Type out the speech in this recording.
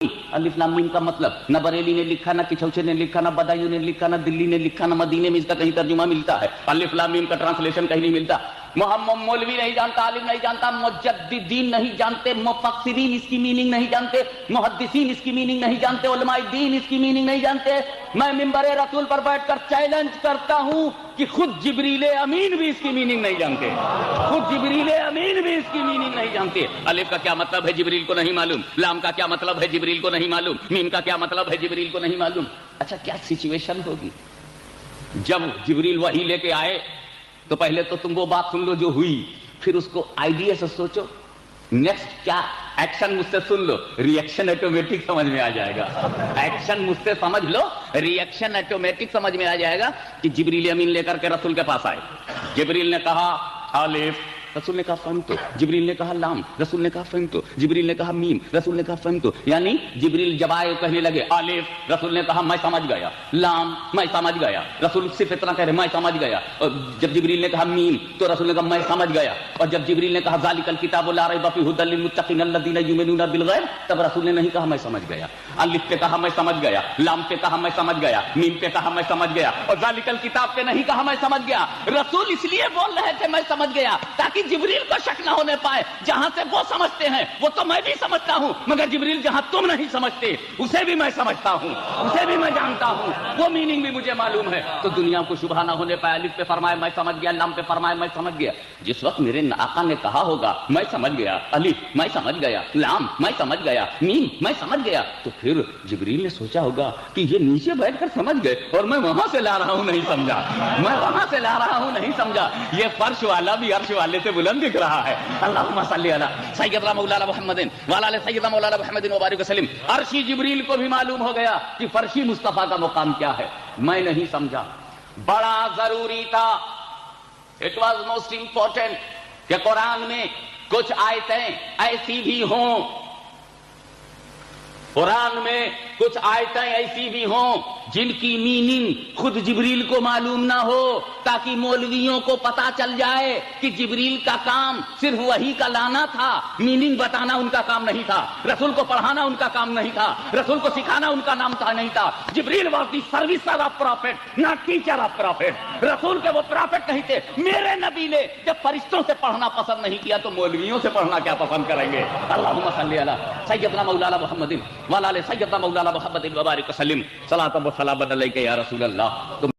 الف لام میم کا مطلب نہ بریلی نے لکھا، نہ کچھوچے نے لکھا، نہ بدایوں نے لکھا، نہ دلی نے لکھا، نہ مدینے میں اس کا کہیں ترجمہ ملتا ہے۔ الف لام میم کا ٹرانسلیشن کہیں نہیں ملتا۔ محمد مولوی نہیں جانتا، عالم نہیں جانتا، مجددین نہیں جانتے، مفسرین اس کی میننگ نہیں جانتے، محدثین اس کی میننگ نہیں جانتے، علماء دین اس کی میننگ نہیں جانتے۔ میں منبر رسول پر بیٹھ کر چیلنج کرتا ہوں کہ خود جبریل امین بھی اس کی میننگ نہیں جانتے، خود جبریل امین بھی اس کی میننگ نہیں جانتے۔ الف کا کیا مطلب ہے جبریل کو نہیں معلوم، لام کا کیا مطلب ہے جبریل کو نہیں معلوم، میم کا کیا مطلب ہے جبریل کو نہیں معلوم۔ اچھا کیا سچویشن ہوگی جب جبریل وحی لے کے آئے؟ تو پہلے تو تم وہ بات سن لو جو ہوئی، پھر اس کو آئیڈیا سے سوچو، نیکسٹ کیا ایکشن مجھ سے سن لو، ری ایکشن آٹومیٹک سمجھ میں آ جائے گا۔ ایکشن مجھ سے سمجھ لو، ری ایکشن آٹومیٹک سمجھ میں آ جائے گا کہ جبریل امین لے کر کے رسول کے پاس آئے۔ جبریل نے کہا الف، رسول نے کہا فہمتو، جبریل نے کہا لام، رسول نے کہا فہمتو، جبریل نے کہا میم، رسول نے کہا فہمتو۔ یعنی جبریل جب آئے کہنے لگے الف، رسول نے کہا میں سمجھ گیا، لام میں سمجھ گیا، رسول صرف اتنا کہہ رہے میں سمجھ گیا۔ اور جب جبریل نے کہا میم تو رسول نے کہا میں سمجھ گیا۔ اور جب جبریل نے کہا ذالک الکتاب لا ریب فیہ ھدی للمتقین الذین یؤمنون بالغیب، تب رسول نے نہیں کہا میں سمجھ گیا۔ الف پہ کہا میں سمجھ گیا، لام پہ کہا میں سمجھ گیا، میم پہ کہا میں سمجھ گیا، اور ذالک الکتاب پہ نہیں کہا میں سمجھ گیا۔ رسول اس لیے بول رہے تھے میں سمجھ گیا تاکہ جبریل کو شک نہ ہونے پائے، جہاں سے وہ سمجھتے ہیں وہ تو میں بھی سمجھتا ہوں، مگر جبریل جہاں تم نہیں سمجھتے اسے بھی میں سمجھتا ہوں، اسے بھی میں جانتا ہوں، وہ میننگ بھی مجھے معلوم ہے۔ تو دنیا کو شبہ نہ ہونے پائے، الف پہ فرمائے میں سمجھ گیا، لام پہ فرمائے میں سمجھ گیا۔ جس وقت میرے آقا نے کہا ہوگا میں سمجھ گیا، الف میں سمجھ گیا، لام میں سمجھ گیا، میم میں سمجھ گیا، تو پھر جبریل نے سوچا ہوگا کہ یہ نیچے بیٹھ کر سمجھ گئے اور میں وہاں سے لا رہا ہوں نہیں سمجھا، میں وہاں سے لا رہا ہوں نہیں سمجھا۔ یہ فرش والا بھی عرش والے سے بلند دکھ رہا ہے۔ اللہم صلی علی سیدنا مولانا محمد وعلی آل سیدنا مولانا محمد وبارک وسلم۔ عرشی جبریل کو بھی معلوم ہو گیا کہ فرشی مصطفیٰ کا مقام کیا ہے، میں نہیں سمجھا۔ بڑا ضروری تھا، اٹ واز موسٹ امپورٹنٹ کہ قرآن میں کچھ آیتیں ایسی بھی ہوں، قرآن میں کچھ آیتیں ایسی بھی ہوں جن کی میننگ خود جبریل کو معلوم نہ ہو، تاکہ مولویوں کو پتا چل جائے کہ جبریل کا کام صرف وحی کا لانا تھا، میننگ بتانا ان کا کام نہیں تھا، رسول کو پڑھانا ان کا کام نہیں تھا، رسول کو سکھانا ان کا نام تھا نہیں تھا۔ Jibreel was the servicer of prophet, not teacher of prophet. رسول کے وہ پروفٹ نہیں تھے۔ میرے نبی نے جب فرشتوں سے پڑھنا پسند نہیں کیا تو مولویوں سے پڑھنا کیا پسند کریں گے؟ اللہم صلی علی سیدنا مولانا محمد وعلی آل سیدنا مولانا محمد وبارک وسلم۔ صلاۃ و سلام علیک یا رسول اللہ۔